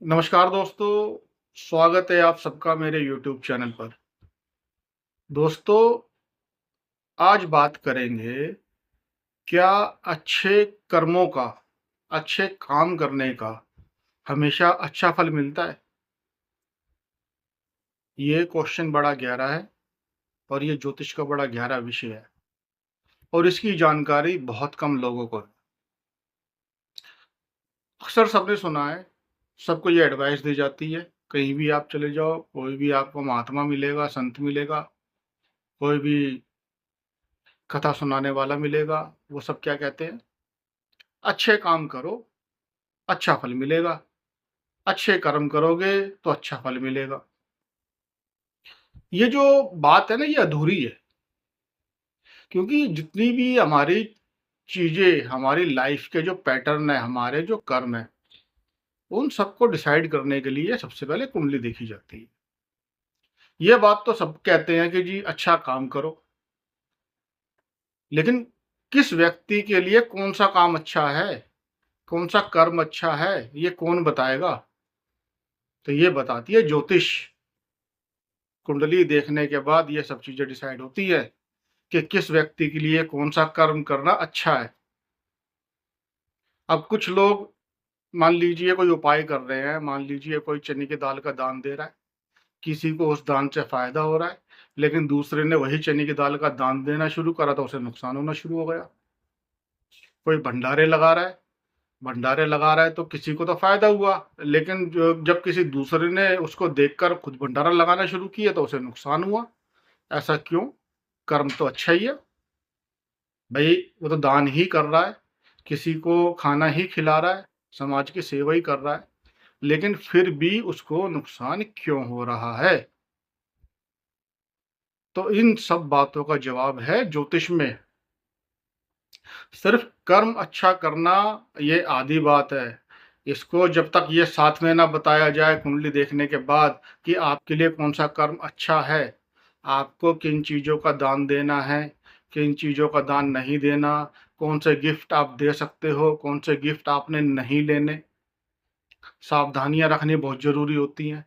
नमस्कार दोस्तों, स्वागत है आप सबका मेरे यूट्यूब चैनल पर। दोस्तों, आज बात करेंगे क्या अच्छे कर्मों का, अच्छे काम करने का हमेशा अच्छा फल मिलता है? ये क्वेश्चन बड़ा गहरा है और ये ज्योतिष का बड़ा गहरा विषय है और इसकी जानकारी बहुत कम लोगों को है। अक्सर सबने सुना है, सबको ये एडवाइस दी जाती है, कहीं भी आप चले जाओ, कोई भी आपको महात्मा मिलेगा, संत मिलेगा, कोई भी कथा सुनाने वाला मिलेगा, वो सब क्या कहते हैं? अच्छे काम करो, अच्छा फल मिलेगा। अच्छे कर्म करोगे तो अच्छा फल मिलेगा। ये जो बात है ना, ये अधूरी है, क्योंकि जितनी भी हमारी चीज़ें, हमारी लाइफ के जो पैटर्न है, हमारे जो कर्म है, उन सबको डिसाइड करने के लिए सबसे पहले कुंडली देखी जाती है। ये बात तो सब कहते हैं कि जी अच्छा काम करो, लेकिन किस व्यक्ति के लिए कौन-सा काम अच्छा है, कौन-सा कर्म अच्छा है, ये कौन बताएगा? तो ये बताती है ज्योतिष। कुंडली देखने के बाद ये सब चीज़ें डिसाइड होती है कि किस व्यक्ति के लिए कौन-सा कर्म करना अच्छा है। अब कुछ लोग मान लीजिए कोई उपाय कर रहे हैं, मान लीजिए कोई चने की दाल का दान दे रहा है, किसी को उस दान से फ़ायदा हो रहा है, लेकिन दूसरे ने वही चने की दाल का दान देना शुरू करा तो उसे नुकसान होना शुरू हो गया। कोई भंडारे लगा रहा है तो किसी को तो फ़ायदा हुआ, लेकिन जो जब किसी दूसरे ने उसको देखकर खुद भंडारा लगाना शुरू किया तो उसे नुकसान हुआ। ऐसा क्यों? कर्म तो अच्छा ही है। भई वो तो दान ही कर रहा है, किसी को खाना ही खिला रहा है, समाज की सेवा ही कर रहा है, लेकिन फिर भी उसको नुकसान क्यों हो रहा है? तो इन सब बातों का जवाब है ज्योतिष में। सिर्फ कर्म अच्छा करना ये आधी बात है। इसको जब तक ये साथ में ना बताया जाए कुंडली देखने के बाद कि आपके लिए कौन-सा कर्म अच्छा है, आपको किन चीज़ों का दान देना है, किन चीज़ों का दान नहीं देना, कौन से गिफ्ट आप दे सकते हो, कौन से गिफ्ट आपने नहीं लेने, सावधानियाँ रखनी बहुत ज़रूरी होती हैं।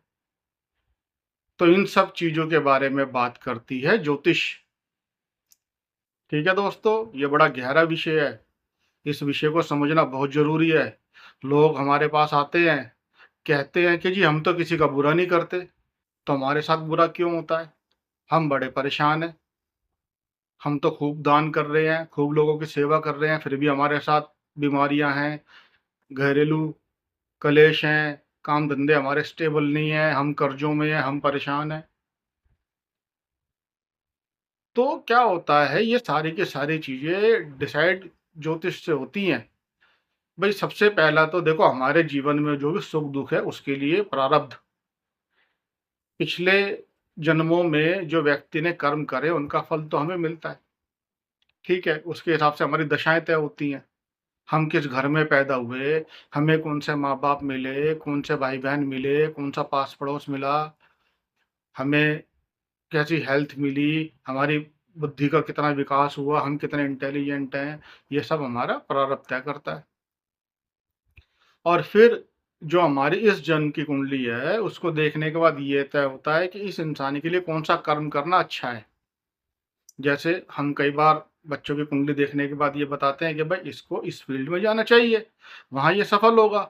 तो इन सब चीज़ों के बारे में बात करती है ज्योतिष। ठीक है दोस्तों, ये बड़ा गहरा विषय है। इस विषय को समझना बहुत ज़रूरी है। लोग हमारे पास आते हैं, कहते हैं कि जी हम तो किसी का बुरा नहीं करते, तो हमारे साथ बुरा क्यों होता है? हम बड़े परेशान हैं, हम तो खूब दान कर रहे हैं, खूब लोगों की सेवा कर रहे हैं, फिर भी हमारे साथ बीमारियाँ हैं, घरेलू कलेश हैं, काम-धंधे हमारे स्टेबल नहीं हैं, हम कर्ज़ों में हैं, हम परेशान हैं। तो क्या होता है, ये सारी की सारी चीज़ें डिसाइड ज्योतिष से होती हैं। भई सबसे पहला तो देखो हमारे जीवन में जो भी सुख-दुःख है उसके लिए प्रारब्ध, पिछले जन्मों में जो व्यक्ति ने कर्म करे उनका फल तो हमें मिलता है, ठीक है? उसके हिसाब से हमारी दशाएँ तय होती हैं। हम किस घर में पैदा हुए, हमें कौन से माँ-बाप मिले, कौन से भाई-बहन मिले, कौन-सा पास-पड़ोस मिला, हमें कैसी हेल्थ मिली, हमारी बुद्धि का कितना विकास हुआ, हम कितने इंटेलिजेंट हैं, ये सब हमारा प्रारब्ध तय करता है। और फिर जो हमारी इस जन्म की कुंडली है, उसको देखने के बाद ये तय होता है कि इस इंसान के लिए कौन-सा कर्म करना अच्छा है। जैसे हम कई बार बच्चों की कुंडली देखने के बाद ये बताते हैं कि भाई इसको इस फ़ील्ड में जाना चाहिए, वहाँ ये सफल होगा।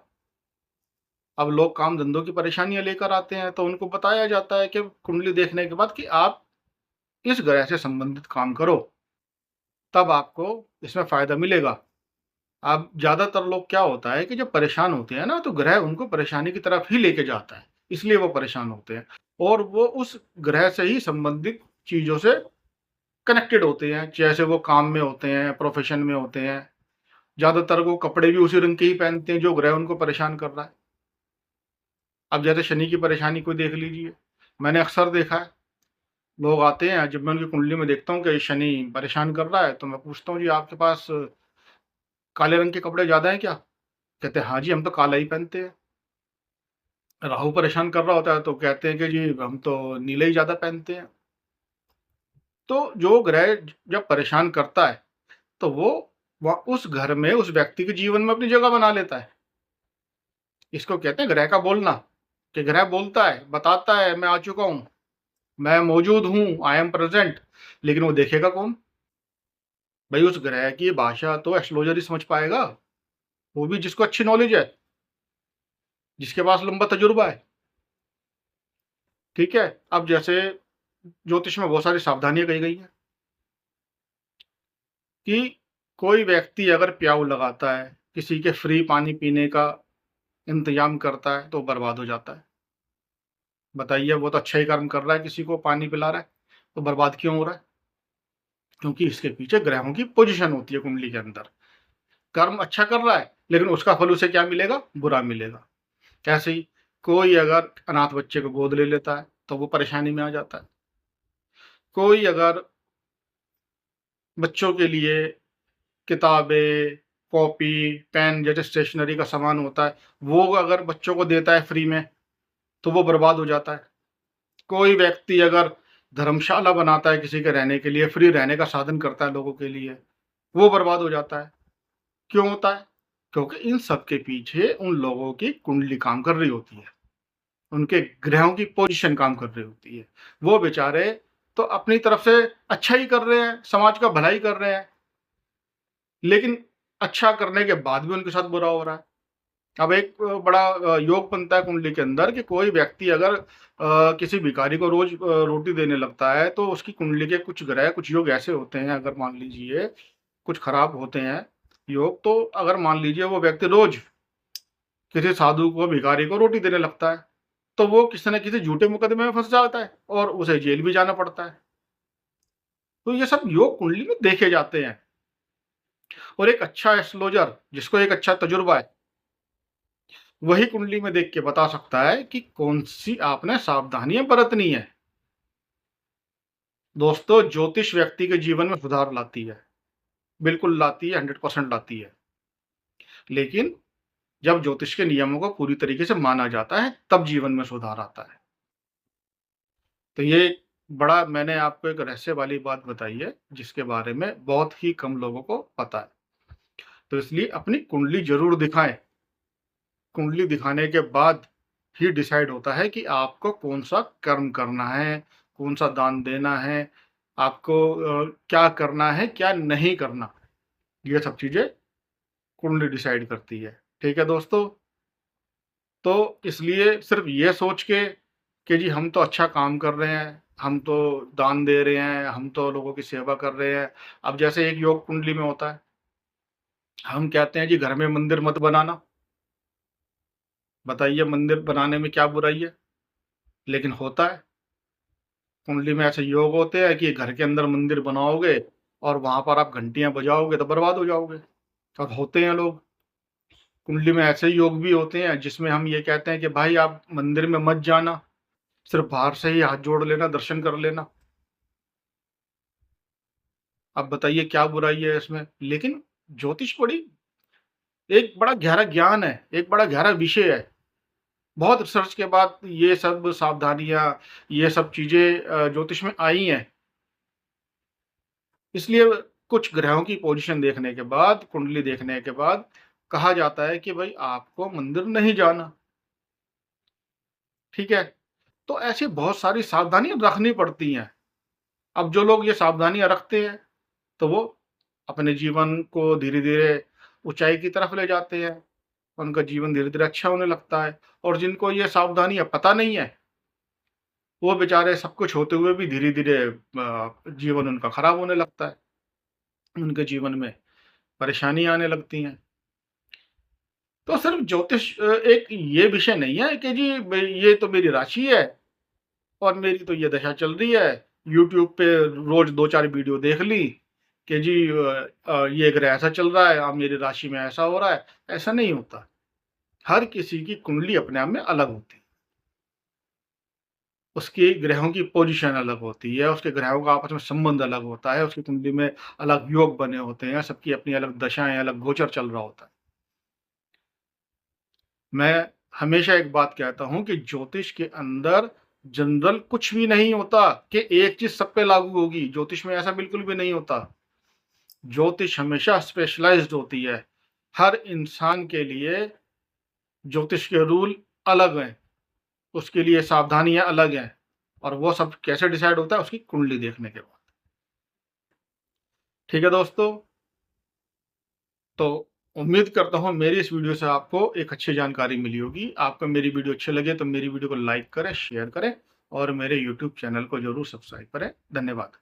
अब लोग काम-धंधों की परेशानियाँ लेकर आते हैं, तो उनको बताया जाता है कि कुंडली देखने के बाद कि आप इस ग्रह से संबंधित काम करो, तब आपको इसमें फ़ायदा मिलेगा। अब ज़्यादातर लोग क्या होता है कि जब परेशान होते हैं ना, तो ग्रह उनको परेशानी की तरफ ही लेके जाता है, इसलिए वो परेशान होते हैं और वो उस ग्रह से ही संबंधित चीज़ों से कनेक्टेड होते हैं, जैसे वो काम में होते हैं, प्रोफ़ेशन में होते हैं। ज़्यादातर वो कपड़े भी उसी रंग के ही पहनते हैं जो ग्रह उनको परेशान कर रहा है। अब जैसे शनि की परेशानी को देख लीजिए, मैंने अक्सर देखा है, लोग आते हैं, जब मैं उनकी कुंडली में देखता हूँ कि शनि परेशान कर रहा है, तो मैं पूछता हूँ, "जी, आपके पास काले रंग के कपड़े ज़्यादा हैं क्या?" कहते हैं, "हाँ जी, हम तो काला ही पहनते हैं।" राहु परेशान कर रहा होता है, तो कहते हैं कि जी, हम तो नीले ही ज़्यादा पहनते हैं। तो जो ग्रह जब परेशान करता है, तो वो उस घर में, उस व्यक्ति के जीवन में अपनी जगह बना लेता है। इसको कहते हैं ग्रह का बोलना, कि ग्रह बोलता है, बताता है मैं आ चुका हूँ, मैं मौजूद हूँ, आई एम प्रेजेंट, लेकिन वो देखेगा कौन? भाई उस ग्रह की भाषा तो एस्ट्रोलॉजर ही समझ पाएगा, वो भी जिसको अच्छी नॉलेज है, जिसके पास लंबा तजुर्बा है। ठीक है, अब जैसे ज्योतिष में बहुत सारी सावधानियां कही गई हैं कि कोई व्यक्ति अगर प्याऊ लगाता है, किसी के फ्री पानी पीने का इंतजाम करता है, तो बर्बाद हो जाता है। बताइए, वो तो अच्छा ही कर्म कर रहा है, किसी को पानी पिला रहा है, तो बर्बाद क्यों हो रहा है? क्योंकि इसके पीछे ग्रहों की पोजीशन होती है कुंडली के अंदर। कर्म अच्छा कर रहा है, लेकिन उसका फल उसे क्या मिलेगा? बुरा मिलेगा। कैसे ही कोई अगर अनाथ बच्चे को गोद ले लेता है, तो वो परेशानी में आ जाता है। कोई अगर बच्चों के लिए किताबें, कॉपी, पेन जैसे स्टेशनरी का सामान होता है, वो अगर बच्चों को देता है फ्री में, तो वो बर्बाद हो जाता है। कोई व्यक्ति अगर धर्मशाला बनाता है किसी के रहने के लिए, फ्री रहने का साधन करता है लोगों के लिए, वो बर्बाद हो जाता है। क्यों होता है? क्योंकि इन सब के पीछे उन लोगों की कुंडली काम कर रही होती है, उनके ग्रहों की पोजीशन काम कर रही होती है। वो बेचारे तो अपनी तरफ से अच्छा ही कर रहे हैं, समाज का भला ही कर रहे हैं, लेकिन अच्छा करने के बाद भी उनके साथ बुरा हो रहा है। अब एक बड़ा योग बनता है कुंडली के अंदर कि कोई व्यक्ति अगर किसी भिखारी को रोज रोटी देने लगता है, तो उसकी कुंडली के कुछ ग्रह, कुछ योग ऐसे होते हैं, अगर मान लीजिए कुछ खराब होते हैं योग, तो अगर मान लीजिए वो व्यक्ति रोज किसी साधु को, भिखारी को रोटी देने लगता है, तो वो किसी न किसी झूठे मुकदमे में फंस जाता है और उसे जेल भी जाना पड़ता है। तो ये सब योग कुंडली में देखे जाते हैं। और एक अच्छा एस्ट्रोलॉजर, जिसको एक अच्छा तजुर्बा है, वही कुंडली में देख के बता सकता है कि कौन सी आपने सावधानियां बरतनी है। दोस्तों, ज्योतिष व्यक्ति के जीवन में सुधार लाती है, बिल्कुल लाती है, 100% लाती है। लेकिन जब ज्योतिष के नियमों को पूरी तरीके से माना जाता है, तब जीवन में सुधार आता है। तो ये बड़ा मैंने आपको एक रहस्य वाली बात बताई है, जिसके बारे में बहुत ही कम लोगों को पता है। तो इसलिए अपनी कुंडली जरूर दिखाएं। कुंडली दिखाने के बाद ही डिसाइड होता है कि आपको कौन सा कर्म करना है, कौन सा दान देना है, आपको क्या करना है, क्या नहीं करना। ये सब चीजें कुंडली डिसाइड करती है। ठीक है दोस्तों, तो इसलिए सिर्फ ये सोच के कि जी हम तो अच्छा काम कर रहे हैं, हम तो दान दे रहे हैं, हम तो लोगों की सेवा कर रहे हैं। अब जैसे एक योग कुंडली में होता है, हम कहते हैं जी घर में मंदिर मत बनाना। बताइए, मंदिर बनाने में क्या बुराई है? लेकिन होता है, कुंडली में ऐसे योग होते हैं कि घर के अंदर मंदिर बनाओगे और वहां पर आप घंटियां बजाओगे तो बर्बाद हो जाओगे। अब होते हैं लोग, कुंडली में ऐसे योग भी होते हैं जिसमें हम ये कहते हैं कि भाई आप मंदिर में मत जाना, सिर्फ बाहर से ही हाथ जोड़ लेना, दर्शन कर लेना। अब बताइए क्या बुराई है इसमें? लेकिन ज्योतिष बड़ी एक बड़ा गहरा ज्ञान है, एक बड़ा गहरा विषय है। बहुत रिसर्च के बाद ये सब सावधानियां, ये सब चीजें ज्योतिष में आई हैं। इसलिए कुछ ग्रहों की पोजीशन देखने के बाद, कुंडली देखने के बाद कहा जाता है कि भाई आपको मंदिर नहीं जाना। ठीक है, तो ऐसी बहुत सारी सावधानियां रखनी पड़ती हैं। अब जो लोग ये सावधानियां रखते हैं, तो वो अपने जीवन को धीरे धीरे ऊंचाई की तरफ ले जाते हैं, उनका जीवन धीरे धीरे अच्छा होने लगता है। और जिनको ये सावधानियां पता नहीं है, वो बेचारे सब कुछ होते हुए भी धीरे धीरे जीवन उनका खराब होने लगता है, उनके जीवन में परेशानी आने लगती हैं। तो सिर्फ ज्योतिष एक ये विषय नहीं है कि जी ये तो मेरी राशि है और मेरी तो ये दशा चल रही है, यूट्यूब पे रोज 2-4 वीडियो देख ली कि जी ये ग्रह ऐसा चल रहा है, अब मेरी राशि में ऐसा हो रहा है। ऐसा नहीं होता। हर किसी की कुंडली अपने आप में अलग होती है, उसकी ग्रहों की पोजीशन अलग होती है, उसके ग्रहों का आपस में संबंध अलग होता है, उसकी कुंडली में अलग योग बने होते हैं, सबकी अपनी अलग दशाएं, अलग गोचर चल रहा होता है। मैं हमेशा एक बात कहता हूँ कि ज्योतिष के अंदर जनरल कुछ भी नहीं होता कि एक चीज सब पे लागू होगी। ज्योतिष में ऐसा बिल्कुल भी नहीं होता। ज्योतिष हमेशा स्पेशलाइज्ड होती है, हर इंसान के लिए ज्योतिष के रूल अलग हैं, उसके लिए सावधानियाँ अलग हैं और वो सब कैसे डिसाइड होता है उसकी कुंडली देखने के बाद। ठीक है दोस्तों, तो उम्मीद करता हूँ मेरी इस वीडियो से आपको एक अच्छी जानकारी मिली होगी। आपको मेरी वीडियो अच्छी लगे तो मेरी वीडियो को लाइक करें, शेयर करें और मेरे यूट्यूब चैनल को ज़रूर सब्सक्राइब करें। धन्यवाद।